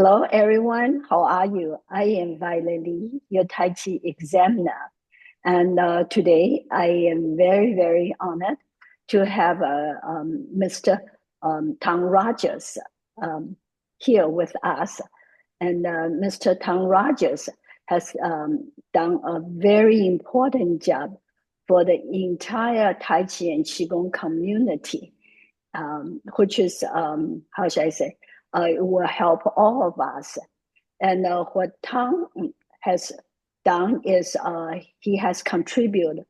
Hello, everyone. How are you? I am Violet Lee, your Tai Chi examiner. And today I am very, very honored to have Mr. Tang Rogers um, here with us. And Mr. Tang Rogers has done a very important job for the entire Tai Chi and Qigong community, which is, how should I say, it will help all of us. And what Tang has done is he has contributed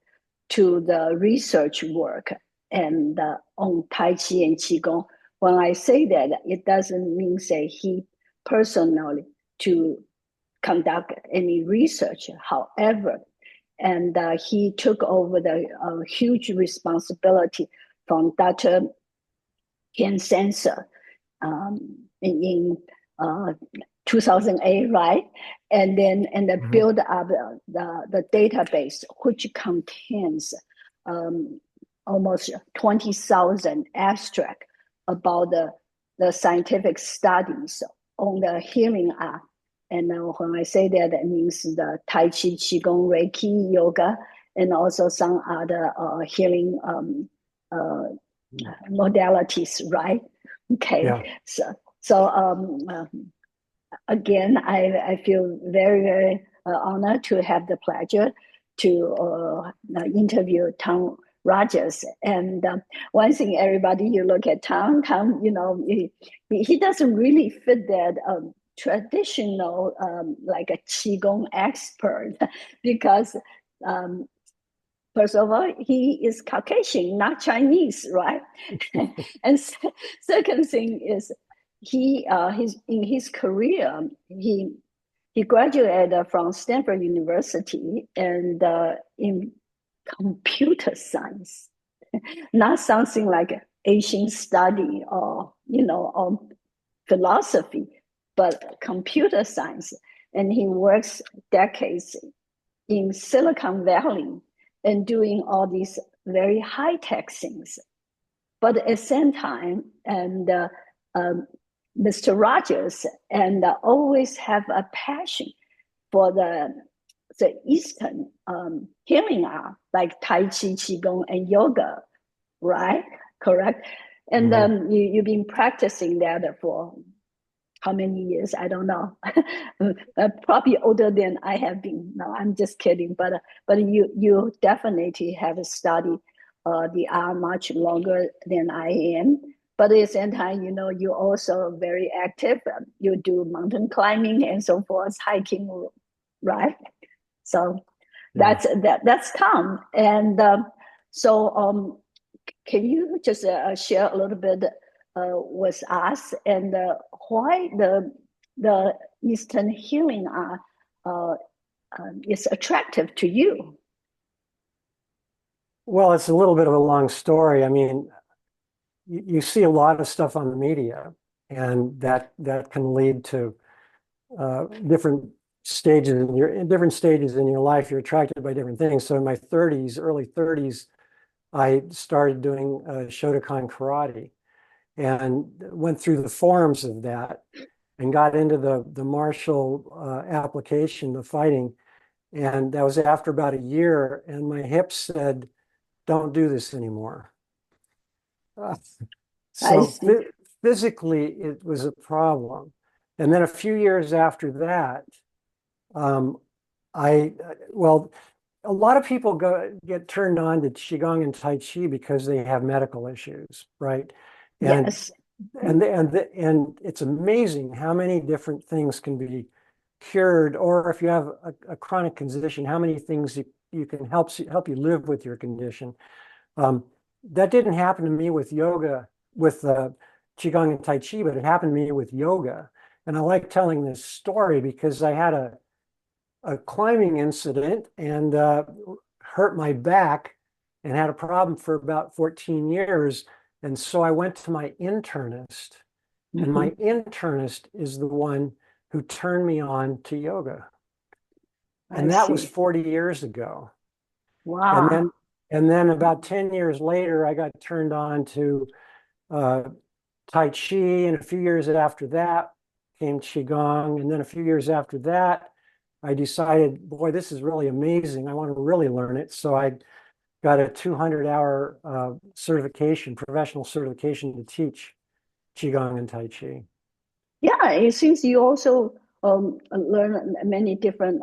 to the research work and on Tai Chi and Qigong. When I say that, it doesn't mean say he personally to conduct any research. However, and he took over the huge responsibility from Dr. Ken Sensor in 2008, right? And then build up the database, which contains almost 20,000 abstract about the scientific studies on the healing art. And when I say that, it means the Tai Chi, Qigong, Reiki, yoga, and also some other healing modalities, right? Okay, Yeah. so again, I feel very, very honored to have the pleasure to interview Tom Rogers. And one thing, everybody, you look at Tom, he doesn't really fit that traditional, like a Qigong expert, because first of all, he is Caucasian, not Chinese, right? And second thing is in his career he graduated from Stanford University and in computer science, not something like Asian study or philosophy, but computer science. And he works decades in Silicon Valley and doing all these very high-tech things. But at the same time, and Mr. Rogers and always have a passion for the Eastern healing art, like Tai Chi, Qigong, and yoga, right? Correct. And you've been practicing that for how many years? I don't know. Probably older than I have been. No, I'm just kidding. But you definitely have studied the art much longer than I am. But at the same time, you're also very active. You do mountain climbing and so forth, hiking, right? So Yeah. that's Tom. And can you just share a little bit with us and why the Eastern healing art is attractive to you? Well, it's a little bit of a long story. I mean, you see a lot of stuff on the media, and that can lead to different different stages in your life. You're attracted by different things. So in my 30s, early 30s, I started doing Shotokan karate and went through the forms of that and got into the martial application, the fighting. And that was after about a year, and my hips said, "Don't do this anymore." Uh, I so see. physically, it was a problem. And then a few years after that, um, well, a lot of people get turned on to Qigong and Tai Chi because they have medical issues, right? And Yes. and it's amazing how many different things can be cured, or if you have a chronic condition, how many things you can help you live with your condition. Um, that didn't happen to me with yoga, with Qigong and Tai Chi, but it happened to me with yoga. And I like telling this story because I had a climbing incident and hurt my back and had a problem for about 14 years. And so I went to my internist, and my Mhm. internist is the one who turned me on to yoga. I And that was see. 40 years ago. And Wow. then and then about 10 years later, I got turned on to uh, Tai Chi. And a few years after that, came Qigong. And then a few years after that, I decided, boy, this is really amazing. I want to really learn it. So I got a 200-hour certification, professional certification to teach Qigong and Tai Chi. Yeah, it seems you also learn many different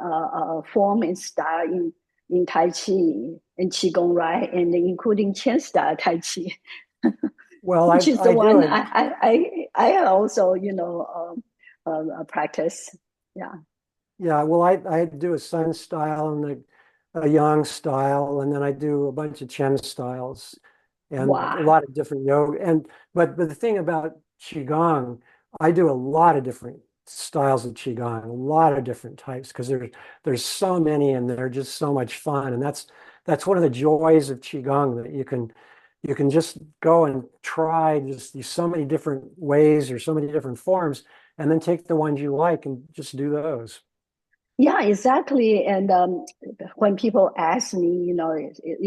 form and style in Tai Chi and Qigong, right? And including Qian style Tai Chi, Well, which is the I do one it. I also, practice. Yeah. Yeah, well, I do a Sun style and a Yang style, and then I do a bunch of Chen styles and a Wow. lot of different yoga. And but the thing about Qigong, I do a lot of different styles of Qigong, a lot of different types because there's so many and they're just so much fun. And that's one of the joys of Qigong that you can just go and try just these so many different ways or so many different forms, and then take the ones you like and just do those. Yeah, exactly. And when people ask me,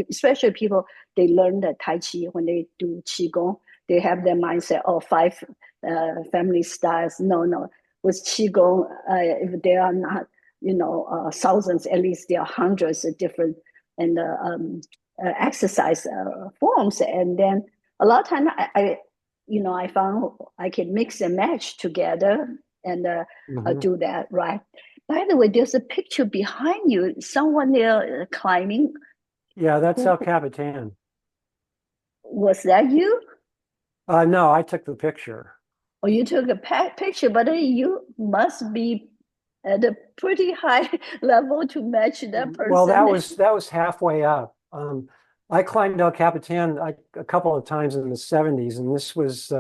especially people, they learn the Tai Chi when they do Qigong, they have their mindset, oh, five family styles. No, no. With Qigong, if there are not, thousands, at least there are hundreds of different and exercise forms. And then a lot of time I found I can mix and match together and Mhm. do that, right? By the way, there's a picture behind you. Someone there climbing. Yeah, that's Who El Capitan. was that? You? No, I took the picture. Or you took a picture? But you must be at a pretty high level to match that Well, person. that was halfway up. I climbed El Capitan a couple of times in the 70s, and this was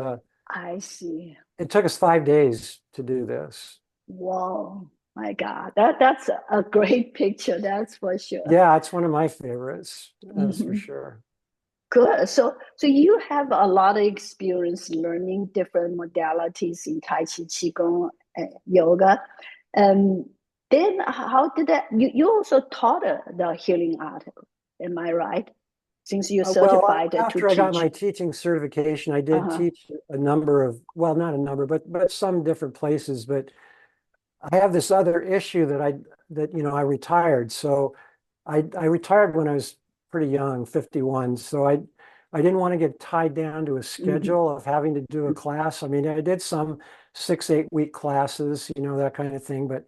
I see. it took us 5 days to do this. Wow, my God, that's a great picture. That's for sure. Yeah, it's one of my favorites, that's for Mhm. sure. Good. So you have a lot of experience learning different modalities in Tai Chi, Qigong, yoga. Um, then how did that, you also taught the healing art, am I right? Since you're Well, certified to after I got teach. my teaching certification, I did Uh-huh. teach a number of, well, not a number, but some different places. But I have this other issue that I retired. So I retired when I was pretty young, 51. So I didn't want to get tied down to a Mhm. schedule of having to do a class. I mean, I did some 6, 8 week classes, that kind of thing, but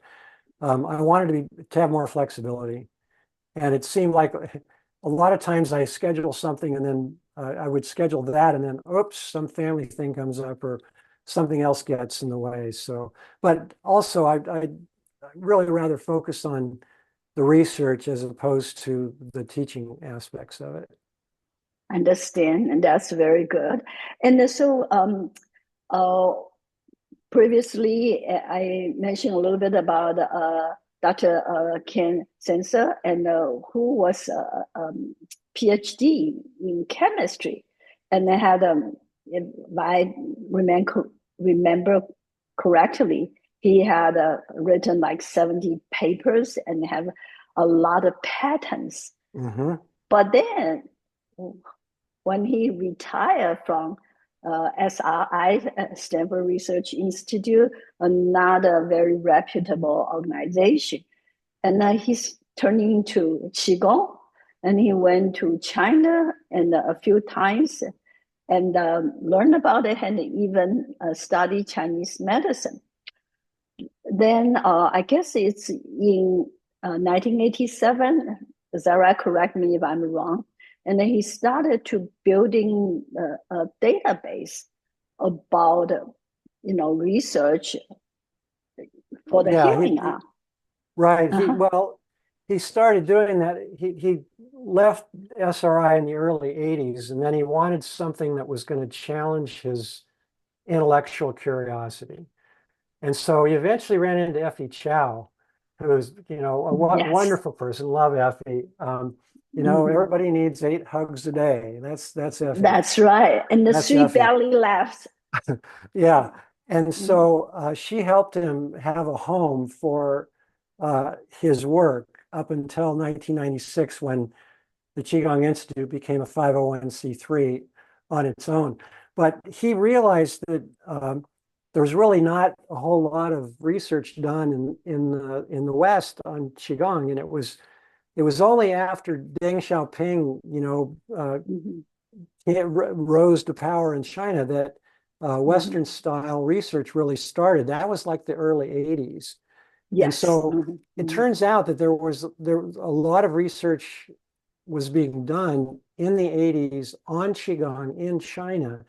I wanted to have more flexibility. And it seemed like a lot of times I schedule something and then I would schedule that and then oops, some family thing comes up or something else gets in the way. So, but also I really rather focus on the research as opposed to the teaching aspects of it. Understand, and that's very good. And so uh, previously, I mentioned a little bit about Dr. Ken Sensor, and who was a PhD in chemistry, and they had, if I remember correctly, he had written like 70 papers and have a lot of patents. Hmm. But then when he retired from SRI, Stanford Research Institute, another very reputable organization. And he's turning to Qigong, and he went to China and a few times and learned about it and even studied Chinese medicine. Then I guess it's in 1987. Is that right? Correct me if I'm wrong. And then he started to building a database about research for the Yeah, healing art. right. Uh-huh. He started doing that. He left SRI in the early 80s and then he wanted something that was going to challenge his intellectual curiosity. And so he eventually ran into Effie Chow, who's, a Yes. wonderful person. Love Effie. Mhm. Everybody needs 8 hugs a day. That's Effie. That's right. And the That's sweet Effie. belly laughs. Yeah. And Mhm. so she helped him have a home for his work up until 1996 when the Qigong Institute became a 501c3 on its own. But he realized that there was really not a whole lot of research done in the West on Qigong, and it was only after Deng Xiaoping, Mhm. rose to power in China that Mhm. Western style research really started. That was like the early 80s. And Yes. so Mhm. it Mhm. turns out that there was a lot of research was being done in the 80s on Qigong in China.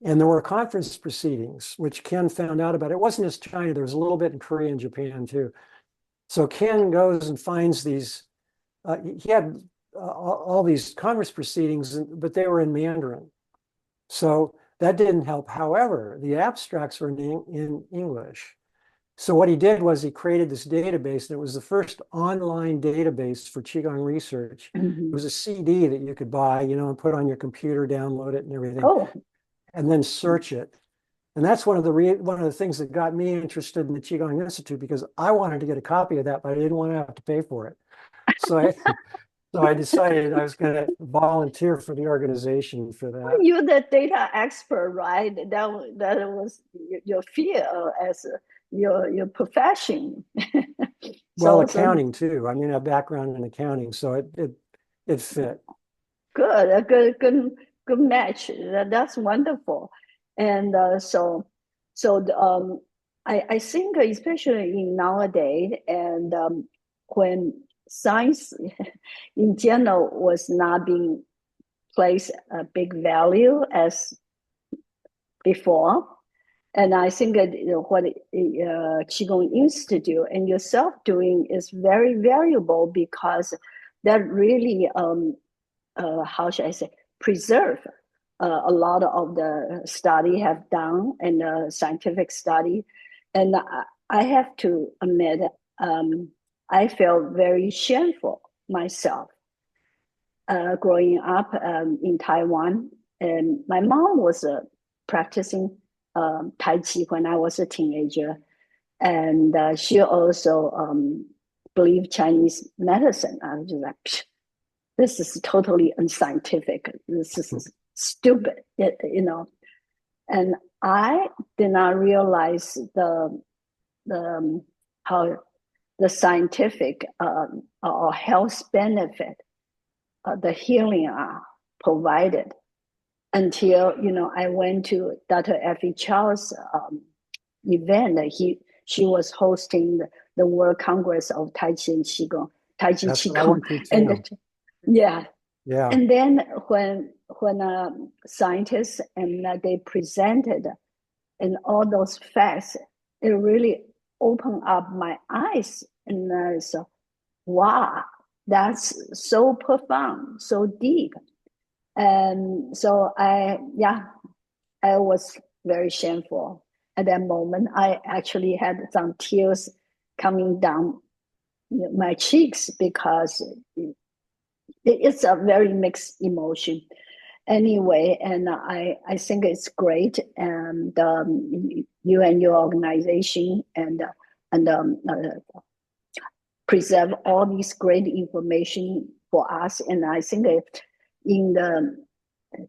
And there were conference proceedings, which Ken found out about. It wasn't just China, there was a little bit in Korea and Japan too. So Ken goes and finds these, he had all these conference proceedings, but they were in Mandarin. So that didn't help. However, the abstracts were in English. So what he did was he created this database, and it was the first online database for Qigong research. It Mhm. was a CD that you could buy, and put on your computer, download it and everything, Oh. and then search it. And that's one of the things that got me interested in the Qigong Institute, because I wanted to get a copy of that, but I didn't want to have to pay for it. So I so I decided I was going to volunteer for the organization for that. You're the data expert, right? That was your field as your profession. Well, So accounting too. I mean, a background in accounting, so it fit. good, a good match. That's wonderful. And I think especially in nowadays, and when science in general was not being placed a big value as before. And I think that what Qigong Institute and yourself doing is very valuable, because that really, how should I say, preserve a lot of the study have done, and scientific study. And I have to admit, I felt very shameful myself growing up in Taiwan. And my mom was practicing Tai Chi when I was a teenager. And she also believed Chinese medicine. I was just like, psh, this is totally unscientific. This is stupid, And I did not realize the how the scientific or health benefit the healing are provided until I went to Dr. Effie Chow's event. She was hosting the World Congress of Tai Chi and Qigong, Tai Chi That's what I Qigong, went to and too. yeah, Yeah. and then when scientists and they presented and all those facts, it really opened up my eyes, and so wow, that's so profound, so deep. And so I was very shameful at that moment. I actually had some tears coming down my cheeks, because it's a very mixed emotion. Anyway, and I think it's great, and you and your organization and preserve all these great information for us. And I think that in the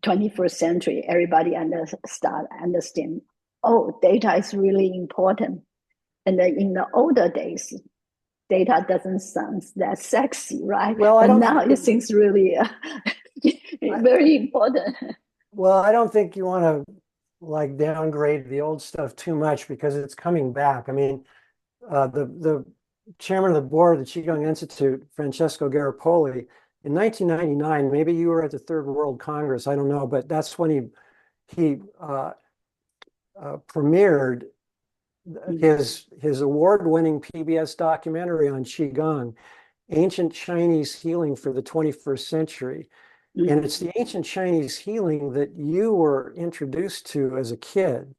21st century, everybody understand. Oh, data is really important. And then in the older days, data doesn't sound that sexy, right? Well, I But don't now think it seems really I, very important. well, I don't think you want to like downgrade the old stuff too much, because it's coming back. I mean, the chairman of the board of the Qigong Institute, Francesco Garipoli, in 1999, maybe you were at the Third World Congress, I don't know, but that's when he premiered his award-winning PBS documentary on Qigong, Ancient Chinese Healing for the 21st Century. And it's the ancient Chinese healing that you were introduced to as a kid.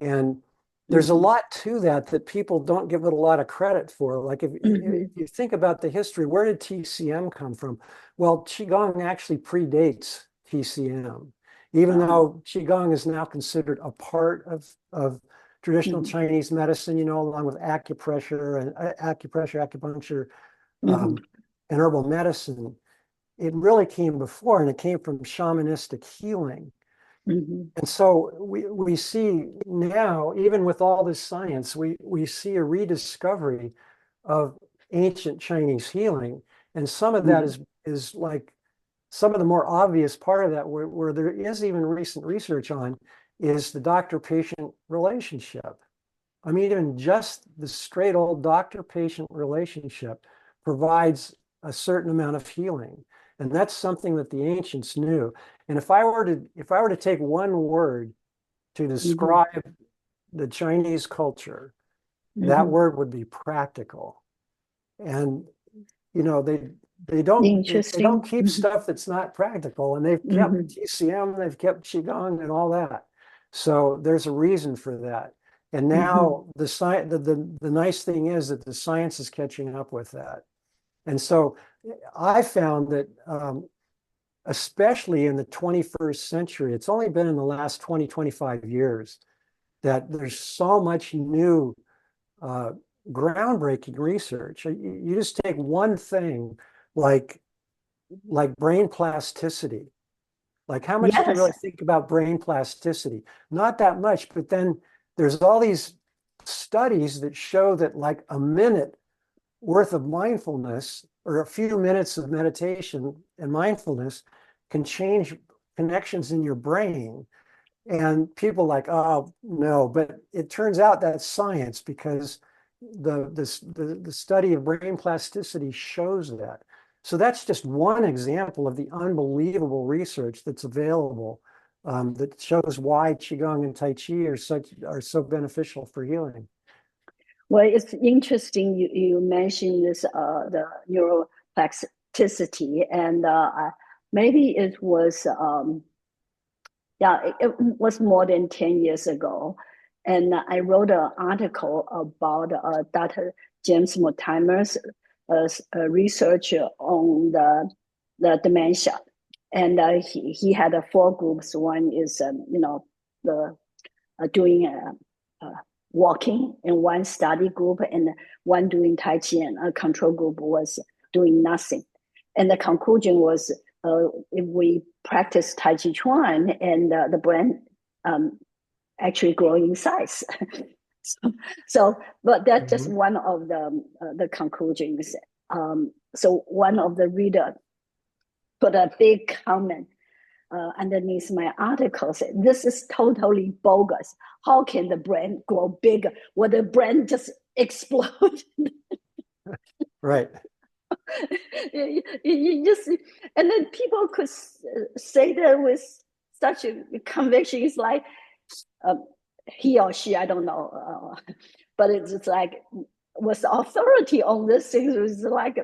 And there's a Mhm. lot to that people don't give it a lot of credit for. Like if Mhm. you think about the history, where did TCM come from? Well, Qigong actually predates TCM, even Uh-huh. though Qigong is now considered a part of traditional Mhm. Chinese medicine, along with acupuncture, Mhm. um, and herbal medicine. It really came before, and it came from shamanistic healing. Mhm. And so we see now, even with all this science, we see a rediscovery of ancient Chinese healing. And some of that Mhm. is like some of the more obvious part of that, where there is even recent research on, is the doctor-patient relationship. I mean, even just the straight old doctor-patient relationship provides a certain amount of healing. And that's something that the ancients knew. And if I were to take one word to Mhm. describe the Chinese culture, that Mhm. word would be practical. And you know, they don't Interesting. keep Mhm. stuff that's not practical, and they've kept Mhm. TCM, they've kept Qigong and all that. So there's a reason for that. And Mhm. now the nice thing is that the science is catching up with that. And so I found that especially in the 21st century, it's only been in the last 20, 25 years that there's so much new uh, groundbreaking research. You just take one thing like brain plasticity. Like how much do you Yes. really think about brain plasticity? Not that much, but then there's all these studies that show that like a minute worth of mindfulness or a few minutes of meditation and mindfulness can change connections in your brain. And people like, oh no, but it turns out that's science because the study of brain plasticity shows that. So that's just one example of the unbelievable research that's available that shows why Qigong and Tai Chi are so beneficial for healing. Well, it's interesting you mentioned this the neuroplasticity, and maybe it was yeah, it was more than 10 years ago. And I wrote an article about Dr. James Mortimer's research on the dementia. And he had four groups. One is, the doing walking, and one study group, and one doing Tai Chi, and a control group was doing nothing. And the conclusion was if we practice Tai Chi Chuan, and the brain um, actually grow in size. so, but that's just Mhm. one of the conclusions. So one of the reader put a big comment underneath my article said, this is totally bogus. How can the brain grow bigger? Well, the brain just explode. Right. You just, and then people could say that with such a conviction. It's like um, he or she, I don't know, but it's like was authority on this thing. It was like,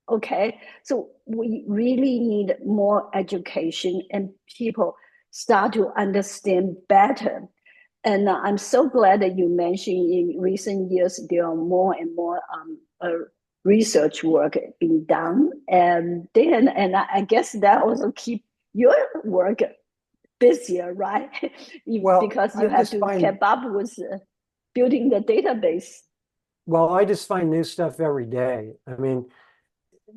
okay, so we really need more education, and people start to understand better. And I'm so glad that you mentioned in recent years there are more and more research work being done, and then I guess that also keep your work busier, right? Well, Because you have to keep up with building the database. I just find new stuff every day. I mean,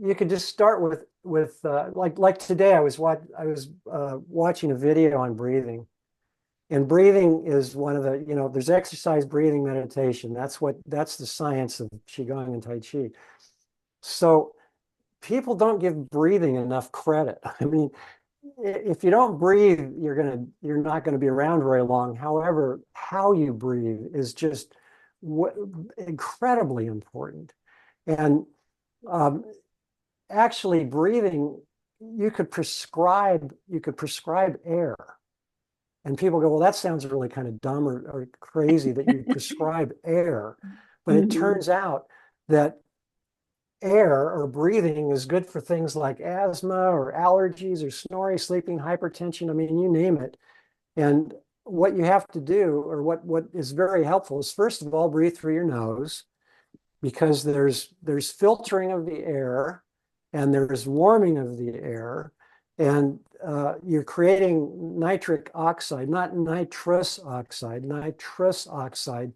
you could just start with like today I was watching a video on breathing. And breathing is one of there's exercise, breathing, meditation. That's the science of Qigong and Tai Chi. So people don't give breathing enough credit. I mean, if you don't breathe, you're not gonna be around very long. However, how you breathe is just incredibly important. And um, actually, breathing, you could prescribe air. And people go, well, that sounds really kind of dumb or crazy that you prescribe air. But it Mhm. turns out that air or breathing is good for things like asthma or allergies or snoring, sleeping, hypertension. I mean, you name it. And what you have to do, or what is very helpful, is first of all, breathe through your nose because there's filtering of the air and there's warming of the air, and you're creating nitric oxide, not nitrous oxide. Nitrous oxide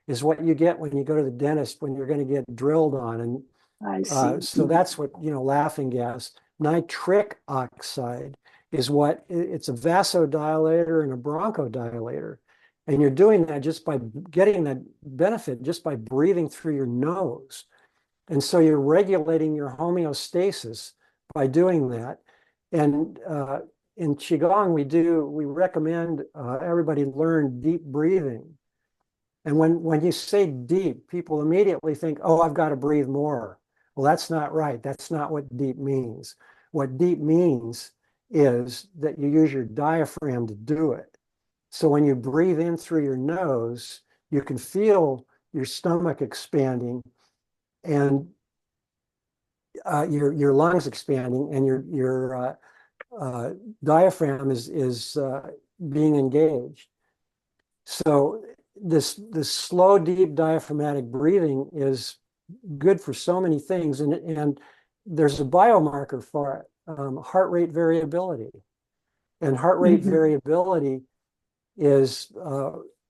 is what you get when you go to the dentist when you're going to get drilled on, and I see. so that's what laughing gas. Nitric oxide it's a vasodilator and a bronchodilator. And you're doing that just by getting that benefit just by breathing through your nose. And so you're regulating your homeostasis by doing that. And in Qigong, we recommend everybody learn deep breathing. And when you say deep, people immediately think, oh, I've got to breathe more. Well, that's not right. That's not what deep means. What deep means is that you use your diaphragm to do it. So when you breathe in through your nose, you can feel your stomach expanding and your lungs expanding, and your diaphragm is being engaged. So this slow, deep diaphragmatic breathing is good for so many things, and there's a biomarker for it, heart rate variability, and heart rate Mm-hmm. variability is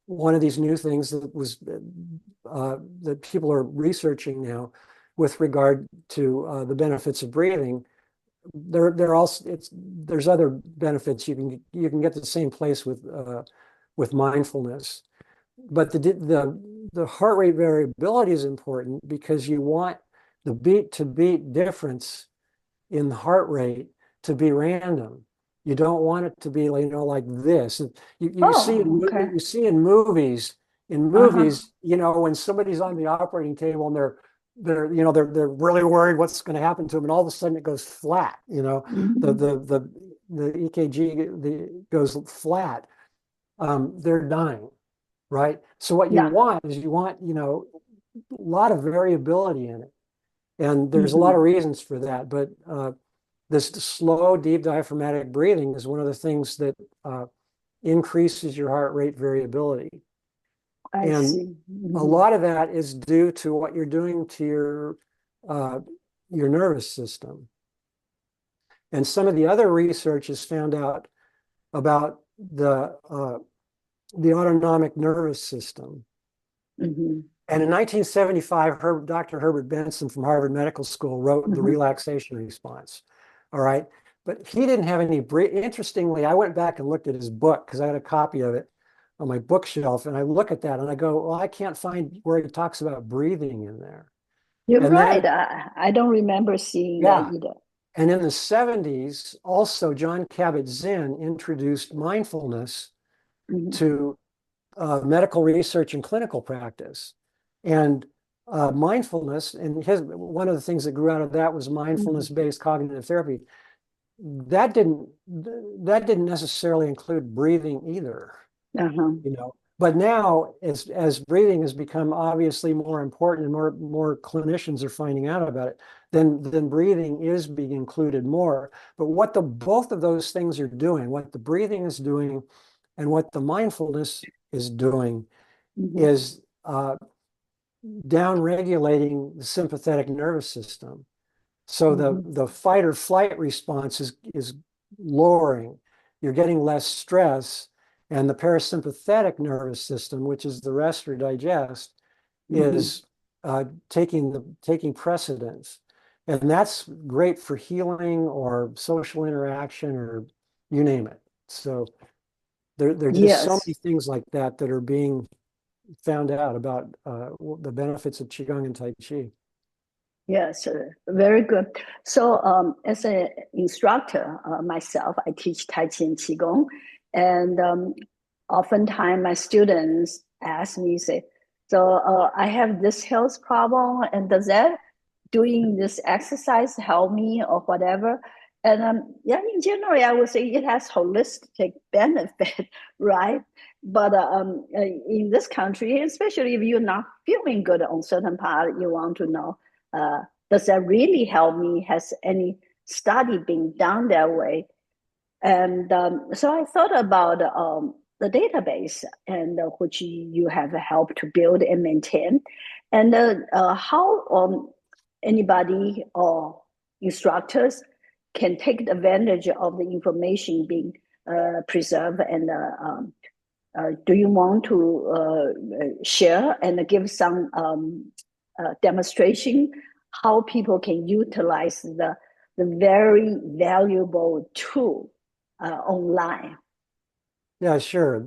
one of these new things that people are researching now with regard to the benefits of breathing. There's other benefits you can get to the same place with mindfulness, but the heart rate variability is important because you want the beat to beat difference in the heart rate to be random. You don't want it to be, like this. Oh, okay. You see in movies, Uh-huh. when somebody's on the operating table and they're really worried what's going to happen to them, and all of a sudden it goes flat. The Mm-hmm. the the the EKG goes flat. They're dying, right? So what you Yeah. want is a lot of variability in it, and there's a lot Mm-hmm. of reasons for that, but this slow, deep diaphragmatic breathing is one of the things that increases your heart rate variability. I And see. a Mm-hmm. lot of that is due to what you're doing to uh, your nervous system. And some of the other research has found out about the autonomic nervous system. Mm-hmm. And in 1975, Dr. Herbert Benson from Harvard Medical School wrote The Mm-hmm. Relaxation Response. All right. But he didn't have any, interestingly, I went back and looked at his book because I had a copy of it on my bookshelf. And I look at that and I go, well, I can't find where he talks about breathing in there. You're And right. then, I don't remember seeing that yeah. either. And in the 70s, also, John Kabat-Zinn introduced mindfulness Mm-hmm. to medical research and clinical practice. And mindfulness, and one of the things that grew out of that was Mm-hmm. mindfulness-based cognitive therapy. That didn't necessarily include breathing either, Uh-huh. But now, as breathing has become obviously more important and more clinicians are finding out about it, then breathing is being included more. But what the both of those things are doing, what the breathing is doing, and what the mindfulness is doing, Mm-hmm. is down regulating the sympathetic nervous system. So Mm-hmm. the fight or flight response is lowering. You're getting less stress, and the parasympathetic nervous system, which is the rest or digest, Mm-hmm. is taking precedence, and that's great for healing or social interaction or you name it. So there are just so Yes. many things like that that are being found out about the benefits of Qigong and Tai Chi. Yes, very good. So, as an instructor myself, I teach Tai Chi and Qigong, and oftentimes my students ask me, say, "So, I have this health problem, and does that doing this exercise help me or whatever?" And yeah, in general, I would say it has holistic benefit, right? But in this country, especially if you're not feeling good on certain part, you want to know. Does that really help me? Has any study been done that way? And so I thought about the database and which you have helped to build and maintain, and how anybody or instructors can take advantage of the information being preserved. And do you want to share and give some demonstration how people can utilize the very valuable tool online. Yeah, sure.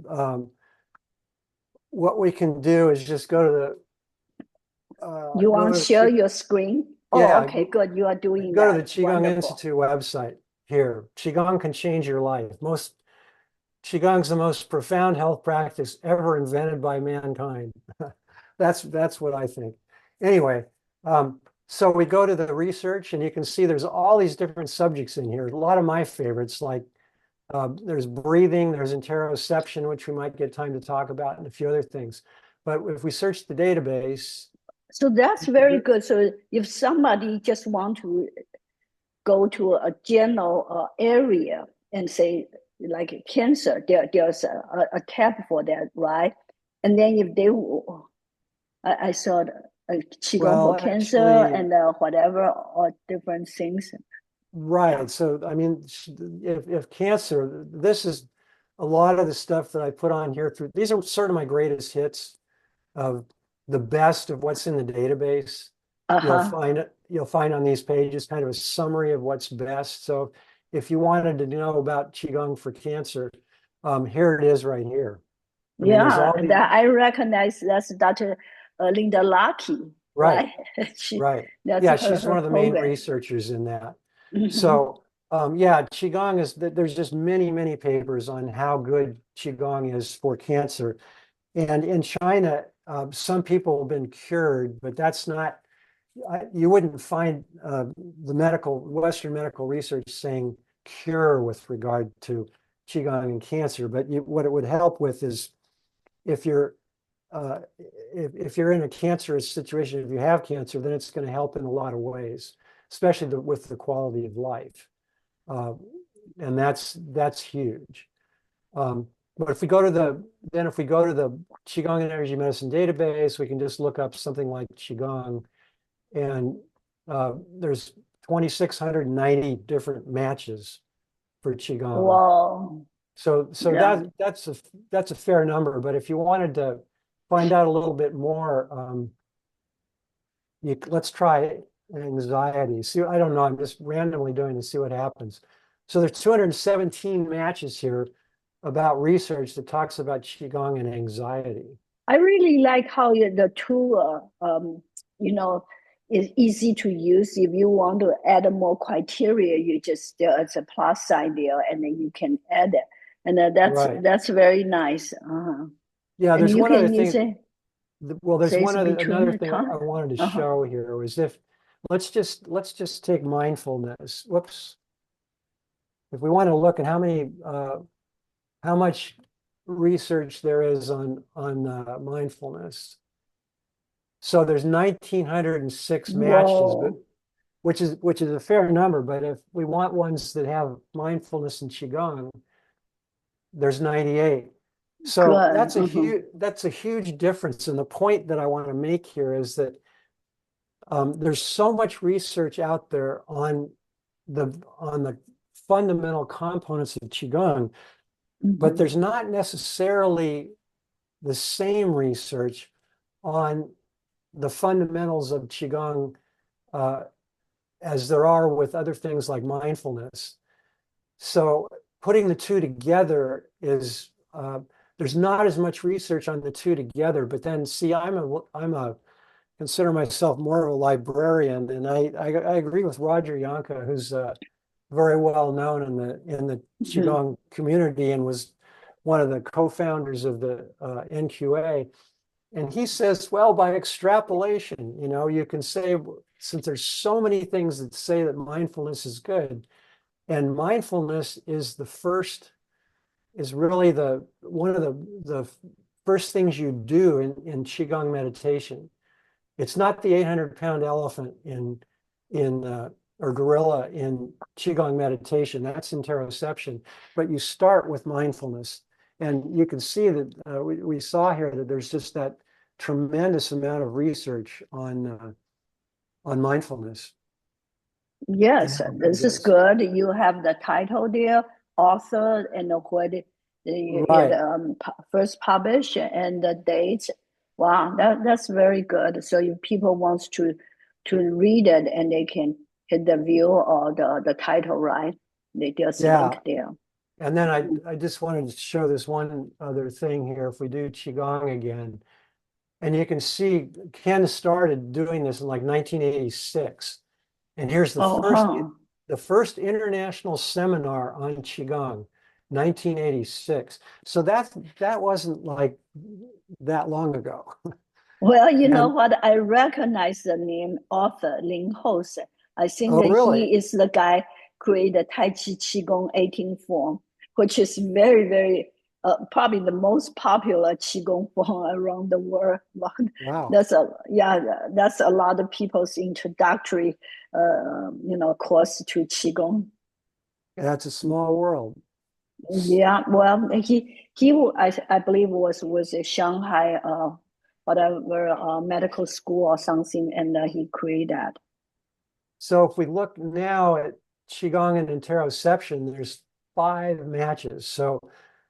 What we can do is just go to You go want to to share your screen? Oh, yeah, okay, good. You are doing go to the that. Qigong Wonderful. Institute website here. Qigong can change your life. Qigong's the most profound health practice ever invented by mankind. That's what I think. Anyway, so we go to the research and you can see there's all these different subjects in here. A lot of my favorites, like there's breathing, there's interoception, which we might get time to talk about, and a few other things. But if we search the database, So that's very good. So if somebody just want to go to a general area and say like cancer, there's a tab for that, right? And then if they, I saw Qigong well, for cancer actually, and whatever, or different things. Yeah. right. So, I mean, if cancer, this is a lot of the stuff that I put on here through, these are sort of my greatest hits of the best of what's in the database. Uh-huh. You'll find on these pages kind of a summary of what's best. So if you wanted to know about Qigong for cancer, here it is right here. I mean, there's Yeah, all the that I recognize that's Dr. Linda Lucky, right, right? she, right. that's Yeah, her, she's one her of the main program. researchers in that. Mhm. So yeah, Qigong is there's just many papers on how good Qigong is for cancer. And in China, some people have been cured, but that's not, you wouldn't find Western medical research saying cure with regard to Qigong and cancer. But what it would help with is if you're uh, if you're in a cancerous situation, if you have cancer, then it's going to help in a lot of ways, especially with the quality of life. Uh, and that's huge. But if we go to the Qigong and Energy Medicine database, we can just look up something like Qigong, and there's 2,690 different matches for Qigong. Wow. So Yeah. that's a fair number. But if you wanted to find out a little bit more, let's try anxiety. See, I don't know. I'm just randomly doing to see what happens. So there's 217 matches here about research that talks about Qigong and anxiety. I really like how the tool, you know, is easy to use. If you want to add more criteria, you just there's a plus sign there, and then you can add it, and Right. that's very nice. Uh-huh. Yeah, And there's you one other can use thing. it Well, there's says between another the thing tongue. I wanted to Uh-huh. show here was if let's just take mindfulness. Whoops. If we want to look at how much research there is on mindfulness. So there's 1,906 matches, but Whoa, which is a fair number. But if we want ones that have mindfulness and qigong, there's 98. So good. Uh-huh. that's a huge difference. And the point that I want to make here is that there's so much research out there on the fundamental components of qigong, but Mhm. there's not necessarily the same research on the fundamentals of qigong uh, as there are with other things like mindfulness. So putting the two together is there's not as much research on the two together. But then, see, I'm a consider myself more of a librarian, and I agree with Roger Yanka, who's very well known in the Mhm. qigong community and was one of the co-founders of the NQA. And he says, well, by extrapolation, you can say, since there's so many things that say that mindfulness is good, and mindfulness is really the one of the first things you do in Qigong meditation. It's not the 800-pound elephant in or gorilla in Qigong meditation. That's interoception. But you start with mindfulness. And you can see that we saw here that there's just that tremendous amount of research on mindfulness and Yes, how good this it is is. good. You have the title there, author, and what it Right. first published and the date. Wow, that's very good. So if people wants to read it and they can hit the view or the title, right? There's a link Yeah. there. And then I just wanted to show this one other thing here. If we do Qigong again, and you can see Ken started doing this in like 1986. And here's Oh, huh. the first international seminar on Qigong, 1986. So that wasn't like that long ago. Well, you know And what? I recognize the name author Lin Hos. I think oh, that really? he is the guy created Tai Chi Qigong 18 form, which is very, very probably the most popular Qigong form around the world. Wow. That's a yeah, that's a lot of people's introductory course to Qigong. That's a small world. Yeah, well, I believe was a Shanghai whatever medical school or something, and he created that. So if we look now at Qigong and interoception, there's 5 matches. So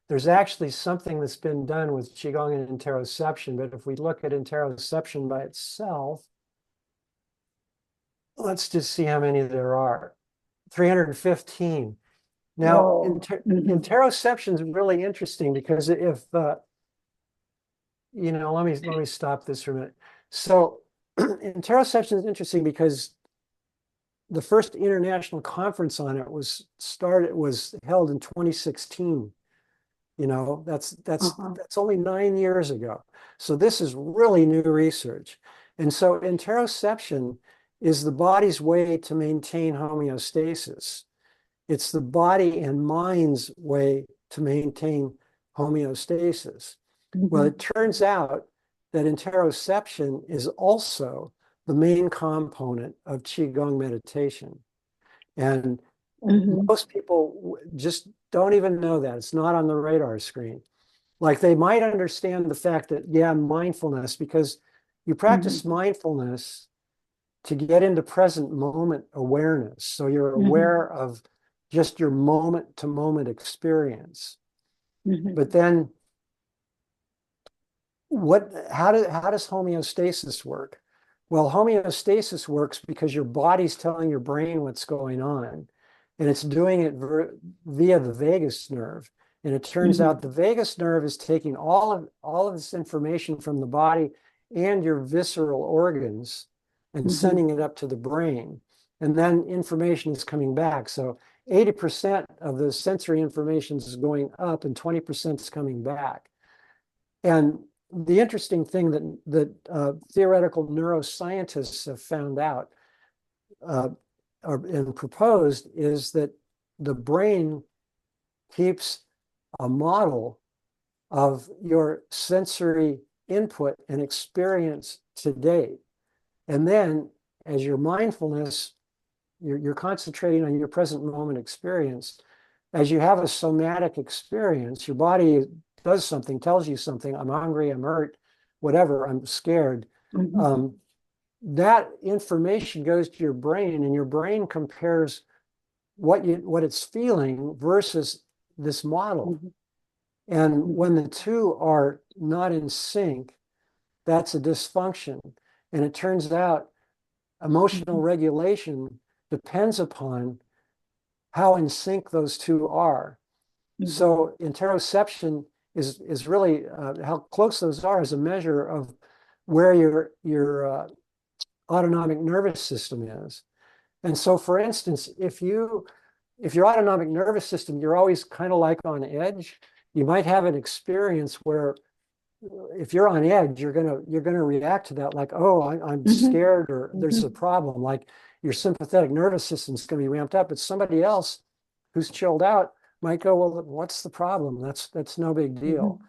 there's actually something that's been done with Qigong and interoception. But if we look at interoception by itself, let's just see how many there are. 315. Now, Whoa. Mhm. interoception is really interesting because if let me stop this for a minute. So interoception is interesting because the first international conference on it was held in 2016. You know, Uh-huh. that's only 9 years ago. So this is really new research. And so interoception is the body's way to maintain homeostasis. It's the body and mind's way to maintain homeostasis. Well, Mhm. it turns out that interoception is also the main component of Qigong meditation. And Mhm. most people just don't even know that. It's not on the radar screen. Like they might understand the fact that, yeah, mindfulness, because you practice Mhm. mindfulness to get into present moment awareness. So you're Mhm. aware of just your moment to moment experience. Mhm. But then how does homeostasis work? Well, homeostasis works because your body's telling your brain what's going on, and it's doing it via the vagus nerve. And it turns out Mhm. the vagus nerve is taking all of this information from the body and your visceral organs and Mhm. sending it up to the brain. And then information is coming back. So 80% of the sensory information is going up and 20% is coming back. And the interesting thing that theoretical neuroscientists have found out uh, and proposed is that the brain keeps a model of your sensory input and experience to date. And then as your mindfulness, you're concentrating on your present moment experience. As you have a somatic experience, your body does something, tells you something. I'm hungry, I'm hurt, whatever, I'm scared. Mhm. Um, that information goes to your brain, and your brain compares what it's feeling versus this model. Mhm. And Mhm. when the two are not in sync, that's a dysfunction. And it turns out emotional Mhm. regulation depends upon how in sync those two are. Mhm. So interoception is really how close those are is a measure of where your autonomic nervous system is. And so, for instance, if your autonomic nervous system, you're always kind of like on edge, you might have an experience where if you're on edge, you're gonna react to that like, oh, I'm Mhm. scared or there's a Mhm. problem. Like your sympathetic nervous system's gonna be ramped up, but somebody else who's chilled out might go, well, what's the problem? That's no big deal. Mhm.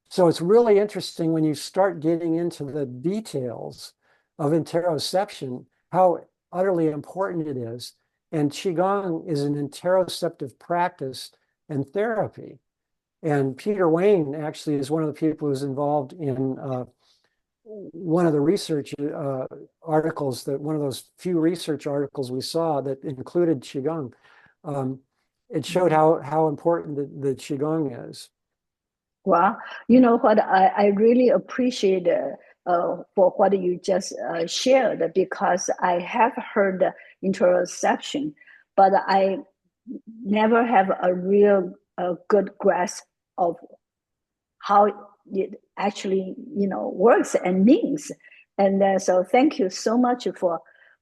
So it's really interesting when you start getting into the details of interoception, how utterly important it is. And Qigong is an interoceptive practice and therapy. And Peter Wayne actually is one of the people who's involved in one of the research articles that one of those few research articles we saw that included Qigong. Um, it showed Mhm. how important the Qigong is. Well, you know what? I really appreciate for what you just shared because I have heard interoception, but I never have a real a good grasp of how it actually, works and means. And so thank you so much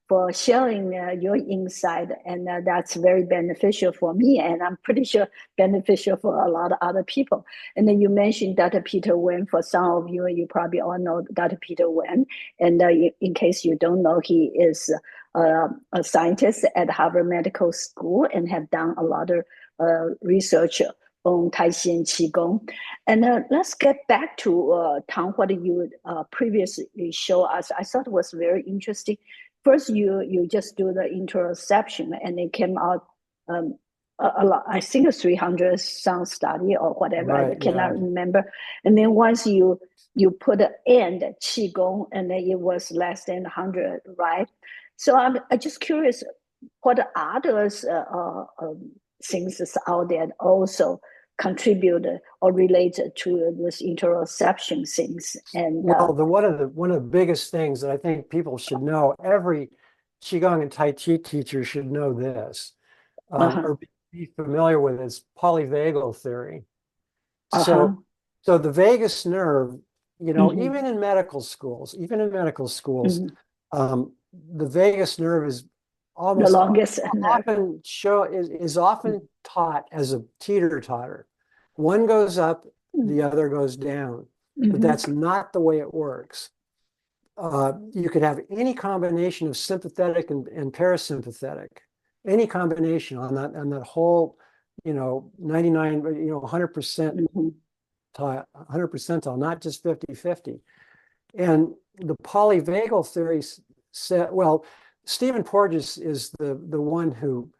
for sharing your insight, and that's very beneficial for me, and I'm pretty sure beneficial for a lot of other people. And then you mentioned Dr. Peter Wen. For some of you, you probably all know Dr. Peter Wen, and in case you don't know, he is a scientist at Harvard Medical School and have done a lot of research on Tai Chi and Qigong. And let's get back to Tang, what you previously showed us. I thought it was very interesting. First, you just do the interoception, and it came out a lot. I think a 300 some study or whatever. Right, I cannot yeah. remember. And then once you put an end qigong, and then it was less than 100, right? So I'm just curious, what others things is out there also contribute or relate to this interoception things. And Well, one of the biggest things that I think people should know, every Qigong and Tai Chi teacher should know this, uh-huh, or be familiar with, is polyvagal theory. uh-huh, So, so the vagus nerve, mm-hmm, even in medical schools, mm-hmm. the vagus nerve is The almost longest nerve. is often taught as a teeter-totter. One goes up, the other goes down, but Mm-hmm, that's not the way it works. You could have any combination of sympathetic and parasympathetic, any combination on that whole, 99, 100%, mm-hmm, 100 percentile, not just 50-50. And the polyvagal theory said, well, Stephen Porges is the one who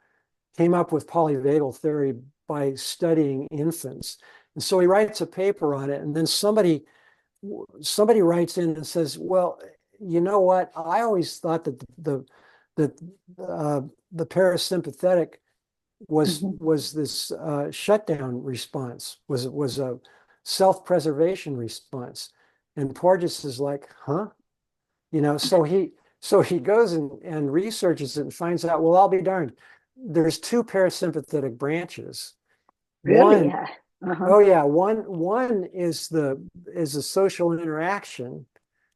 came up with polyvagal theory by studying infants. And so he writes a paper on it, and then somebody writes in and says, well, you know what? I always thought that that the parasympathetic mm-hmm. was this shutdown response, was a self-preservation response. And Porges is like, huh? So he goes and researches it and finds out, well, I'll be darned. There's two parasympathetic branches. Really? One, Yeah. Uh-huh. oh yeah, one is a social interaction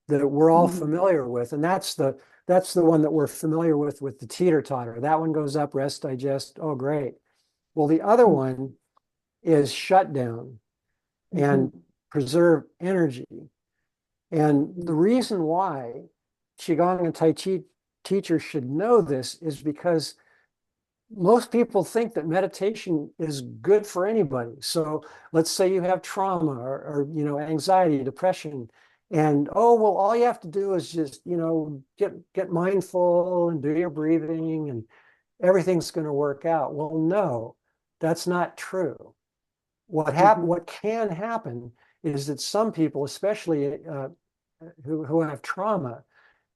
that we're all Mm-hmm, familiar with, and that's the one that we're familiar with the teeter-totter. That one goes up, rest, digest. Oh, great. Well, the other one is shut down mm-hmm, and preserve energy. And mm-hmm, the reason why Qigong and Tai Chi teachers should know this is because most people think that meditation is good for anybody. So let's say you have trauma or anxiety, depression, and oh well, all you have to do is just get mindful and do your breathing, and everything's going to work out. Well, no, that's not true. mm-hmm, What can happen is that some people, especially who have trauma,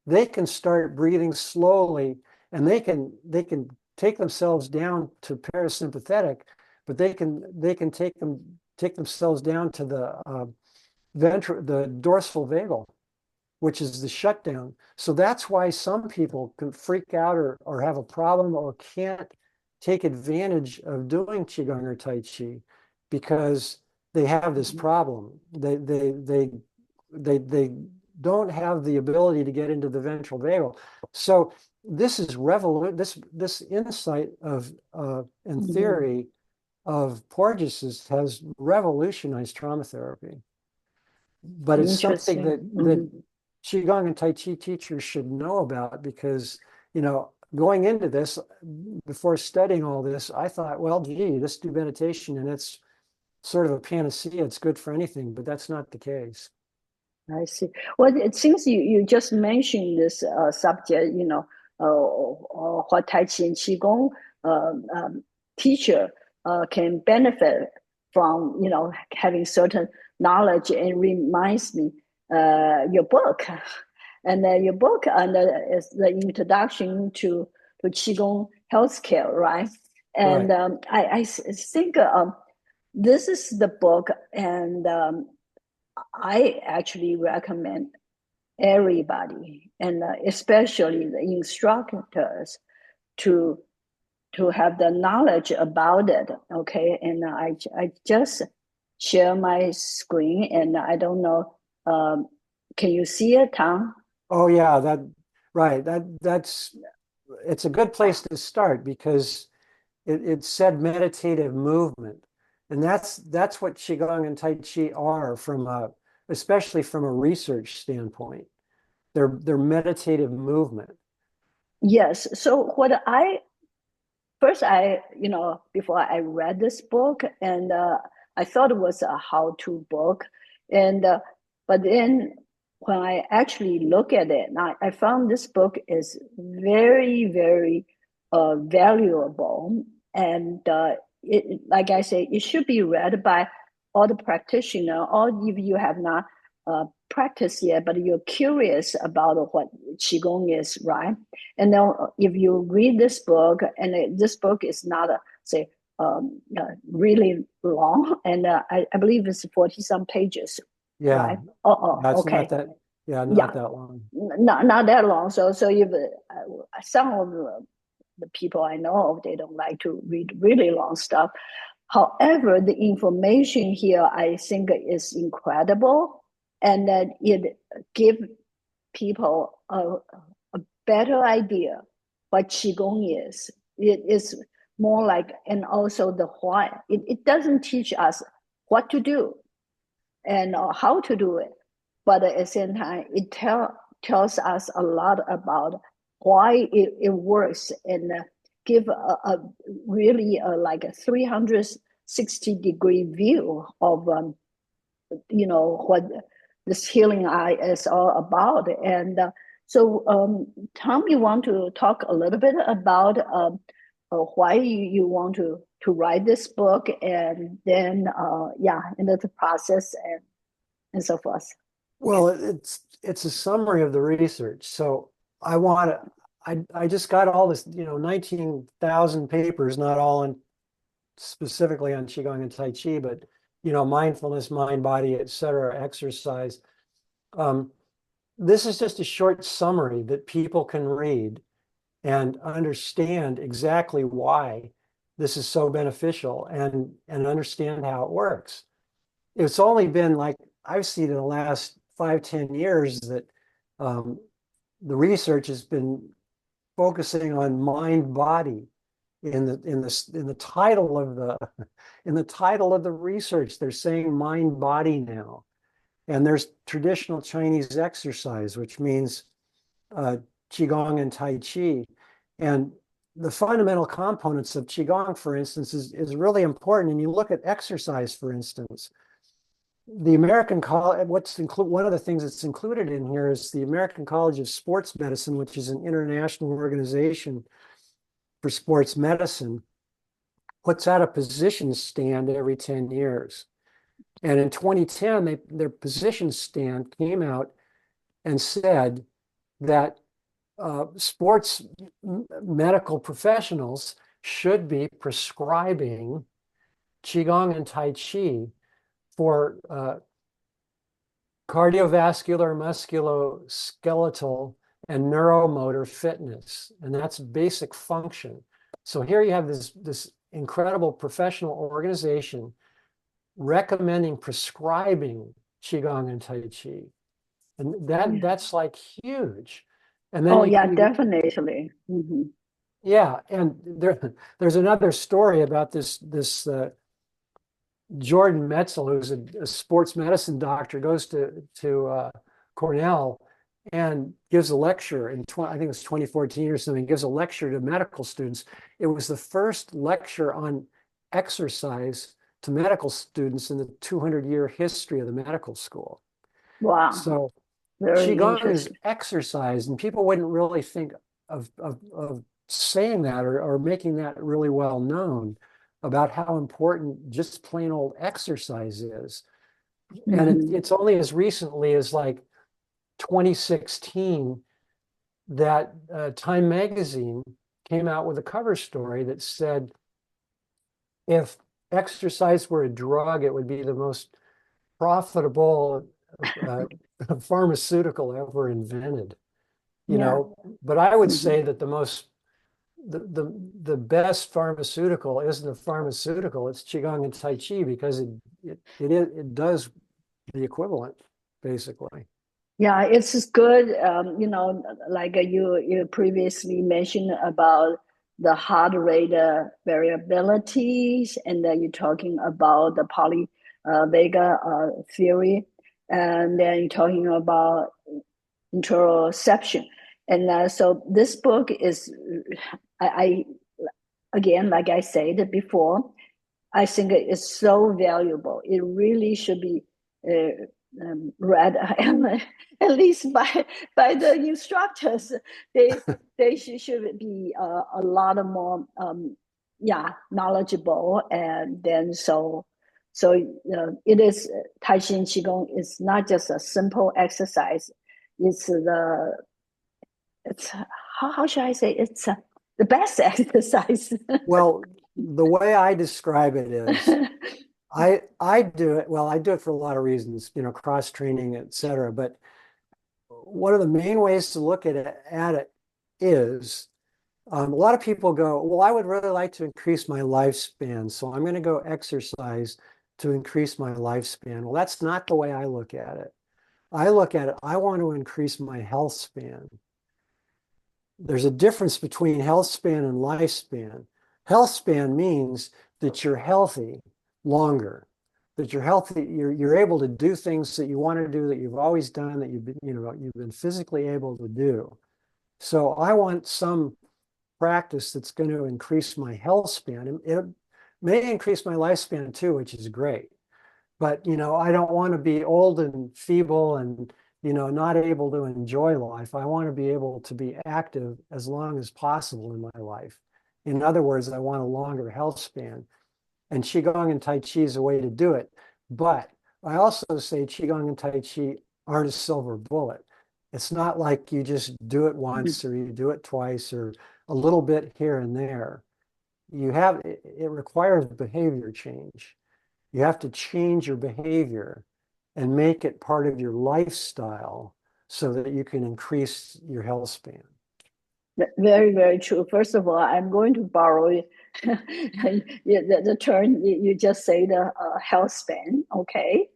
they can start breathing slowly, and they can take themselves down to parasympathetic, but they can take themselves down to the dorsal vagal, which is the shutdown. So that's why some people can freak out or have a problem or can't take advantage of doing qigong or tai chi because they have this mm-hmm. problem. They don't have the ability to get into the ventral vagal. So this is this insight of and Mm-hmm. theory of Porges's has revolutionized trauma therapy. But it's something Interesting. that Mm-hmm. Qigong and Tai Chi teachers should know about because, going into this, before studying all this, I thought, well, gee, let's do meditation and it's sort of a panacea. It's good for anything, but that's not the case. I see. Well, it seems you just mentioned this subject, what Tai Chi and Qigong teacher can benefit from, having certain knowledge, and reminds me your book. And your book is the introduction to Qigong healthcare, right? And Right. I think this is the book, and I actually recommend everybody, and especially the instructors, to to have the knowledge about it. Okay, and I just share my screen, and I don't know. Can you see it, Tom? Oh yeah, that right. That's it's a good place to start because it said meditative movement. And that's what Qigong and Tai Chi are from a especially from a research standpoint. They're meditative movement. Yes. So what I first before I read this book, and I thought it was a how-to book, and but then when I actually look at it, I found this book is very, very valuable, and like I say, it should be read by all the practitioner, or if you have not practiced yet, but you're curious about what qigong is, right? And then if you read this book, and this book is not say really long, and I believe it's 40 some pages, Yeah, right? Oh, that's not okay, that yeah, not yeah, that long. not that long. So if some of the people I know of, they don't like to read really long stuff. However, the information here I think is incredible, and that it give people a better idea what qigong is. It is more like, and also the why. It doesn't teach us what to do and how to do it, but at the same time, it tells us a lot about why it works, and give a really like a 360-degree view of what this healing eye is all about. And Tom, you want to talk a little bit about why you want to write this book, and then and the process and so forth. Well, it's a summary of the research. So I want to I just got all this, 19,000 papers, not all on specifically on Qigong and Tai Chi, but mindfulness, mind, body, etc., exercise. Um, this is just a short summary that people can read and understand exactly why this is so beneficial and understand how it works. It's only been like I've seen in the last 5, 10 years that um, the research has been focusing on mind body in the title of the in the title of the research. They're saying mind body now, and there's traditional Chinese exercise, which means uh, qigong and tai chi, and the fundamental components of qigong, for instance, is really important. And you look at exercise, for instance, the American College, one of the things that's included in here is the American College of Sports Medicine, which is an international organization for sports medicine, puts out a position stand every 10 years. And in 2010, their position stand came out and said that sports medical professionals should be prescribing Qigong and Tai Chi for cardiovascular, musculoskeletal, and neuromotor fitness. And that's basic function. So here you have this incredible professional organization recommending prescribing Qigong and Tai Chi. And Yeah. that's like huge. And then Oh yeah, definitely. Mm-hmm. yeah, and there's another story about this Jordan Metzel, who's a sports medicine doctor, goes to Cornell and gives a lecture I think it was 2014 or something, gives a lecture to medical students. It was the first lecture on exercise to medical students in the 200-year history of the medical school. Wow, So very Qigong is interesting. exercise, and people wouldn't really think of saying that or making that really well known about how important just plain old exercise is. And Mm-hmm. it's only as recently as like 2016 that Time magazine came out with a cover story that said if exercise were a drug, it would be the most profitable uh, pharmaceutical ever invented. Yeah. But I would Mm-hmm. say that the most the best pharmaceutical isn't a pharmaceutical, it's Qigong and Tai Chi because it does the equivalent, basically. Yeah, it's just good. Like you previously mentioned about the heart rate variabilities, and then you're talking about the poly Vega theory, and then you're talking about interoception. And so this book is, I again, like I said before, I think it is so valuable. It really should be read at least by the instructors. They should be a lot more knowledgeable, and then it is Tai Chi and Qigong is not just a simple exercise. It's the it's how should I say the best exercise. Well, the way I describe it is I do it, well, I do it for a lot of reasons, cross training, et cetera. But one of the main ways to look at it is a lot of people go, well, I would really like to increase my lifespan, so I'm going to go exercise to increase my lifespan. Well, that's not the way I look at it. I look at it, I want to increase my health span. There's a difference between health span and lifespan. Health span means that you're healthy longer, that you're healthy, you're able to do things that you want to do, that you've always done, that you've been physically able to do. So I want some practice that's going to increase my health span. And it may increase my lifespan too, which is great. But I don't want to be old and feeble and not able to enjoy life. I want to be able to be active as long as possible in my life. In other words, I want a longer health span. And Qigong and Tai Chi is a way to do it. But I also say Qigong and Tai Chi aren't a silver bullet. It's not like you just do it once or you do it twice or a little bit here and there. It requires behavior change. You have to change your behavior and make it part of your lifestyle so that you can increase your health span. Very, very true. First of all, I'm going to borrow the term you just say, the health span. Okay.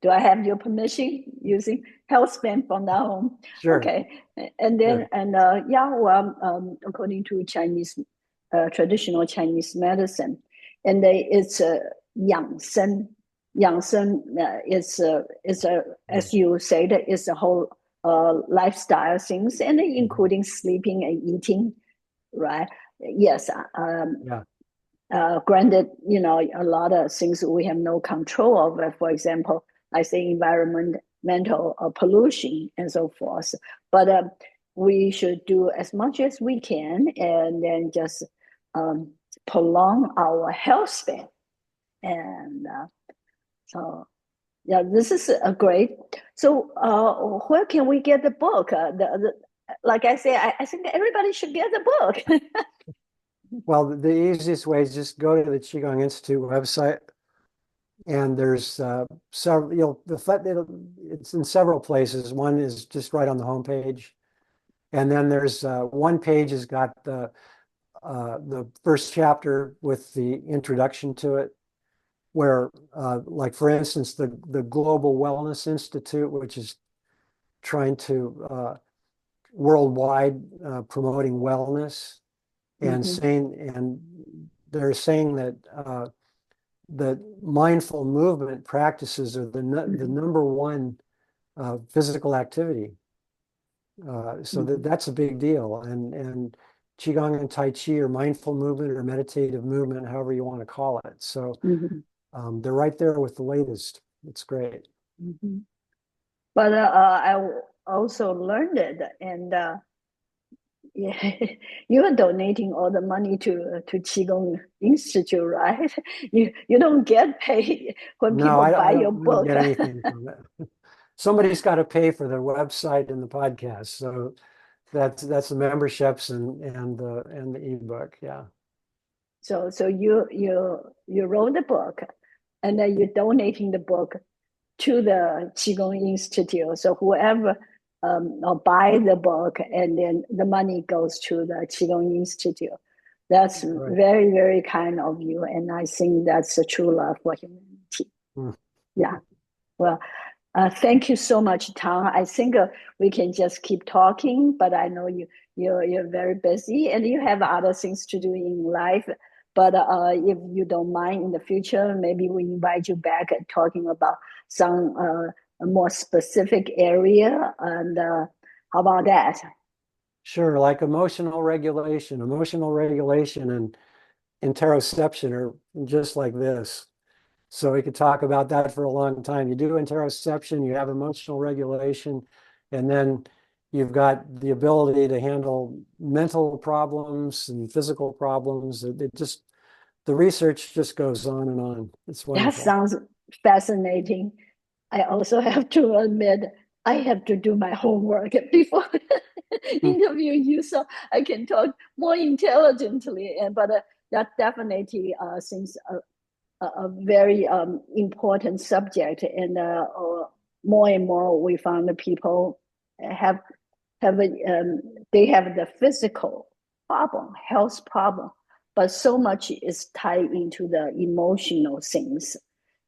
Do I have your permission using health span from now on? Sure, Okay. And then, sure. yeah, well, according to traditional Chinese medicine, and it's a yang sen. Yang sen is as you said, is a whole lifestyle things, and including sleeping and eating, right? Yes. Yeah. Granted, a lot of things we have no control over. For example, I say environmental pollution and so forth. But we should do as much as we can, and then just um, prolong our health span. And so, yeah, this is a great. So, where can we get the book? Like I say, I think everybody should get the book. Well, the easiest way is just go to the Qigong Institute website, and there's several. It's in several places. One is just right on the homepage, and then there's one page has got the first chapter with the introduction to it, where like for instance the Global Wellness Institute, which is trying to worldwide promoting wellness and Mhm, saying and they're saying that that mindful movement practices are the mhm, number one physical activity. So mhm, that's a big deal. And Qigong and Tai Chi or mindful movement or meditative movement, however you want to call it. So mhm, they're right there with the latest. It's great. mhm. But I also learned it, and yeah, you are donating all the money to Qigong Institute, right? You don't get paid when No, people buy your I don't book. get anything from it. Somebody's got to pay for the website and the podcast. So that's the memberships and the ebook. Yeah. So you wrote the book, and then you're donating the book to the Qigong Institute. So whoever or buy the book, and then the money goes to the Qigong Institute. That's Right. very, very kind of you. And I think that's a true love for humanity. Mm. Yeah. Well, thank you so much, Tom. I think we can just keep talking, but I know you're very busy and you have other things to do in life. But if you don't mind, in the future, maybe we invite you back and talking about some a more specific area. And how about that? Sure, like emotional regulation and interoception are just like this. So we could talk about that for a long time. You do interoception, you have emotional regulation, and then you've got the ability to handle mental problems and physical problems. It just, the research just goes on and on. It's That wonderful. sounds fascinating. I also have to admit, I have to do my homework before Mm. interview you, so I can talk more intelligently. And but that definitely seems a very important subject, and more and more we found that people have have a, they have the physical problem, health problem, but so much is tied into the emotional things.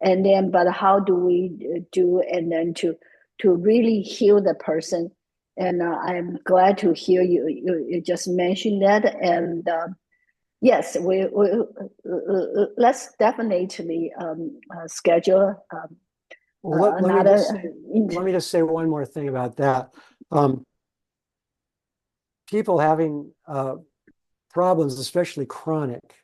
And then, but how do we do, and then to really heal the person? And I'm glad to hear you just mentioned that. And yes, we let's definitely schedule Well, another. let me just say one more thing about that. Um, People having problems, especially chronic,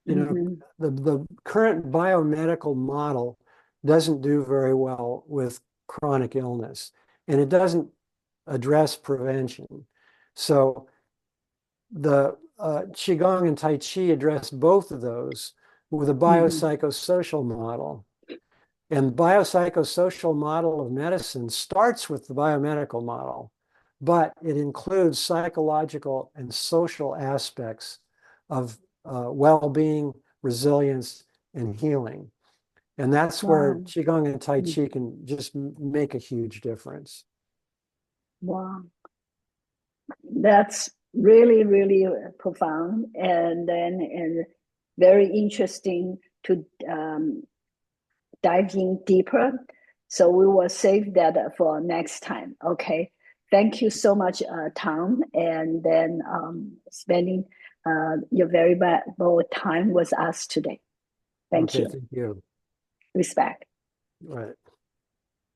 you know, Mhm. the current biomedical model doesn't do very well with chronic illness, and it doesn't address prevention. So the Qigong and Tai Chi address both of those with a Mhm. biopsychosocial model. And biopsychosocial model of medicine starts with the biomedical model, but it includes psychological and social aspects of well-being, resilience, and healing. And that's where Wow. Qigong and Tai Mm. Chi can just make a huge difference. Wow. That's really, really profound, and then and very interesting to dive in deeper. So we will save that for next time. Okay. Thank you so much, Tom, and then spending your very valuable time with us today. Thank Okay, you. thank you. Respect. Right.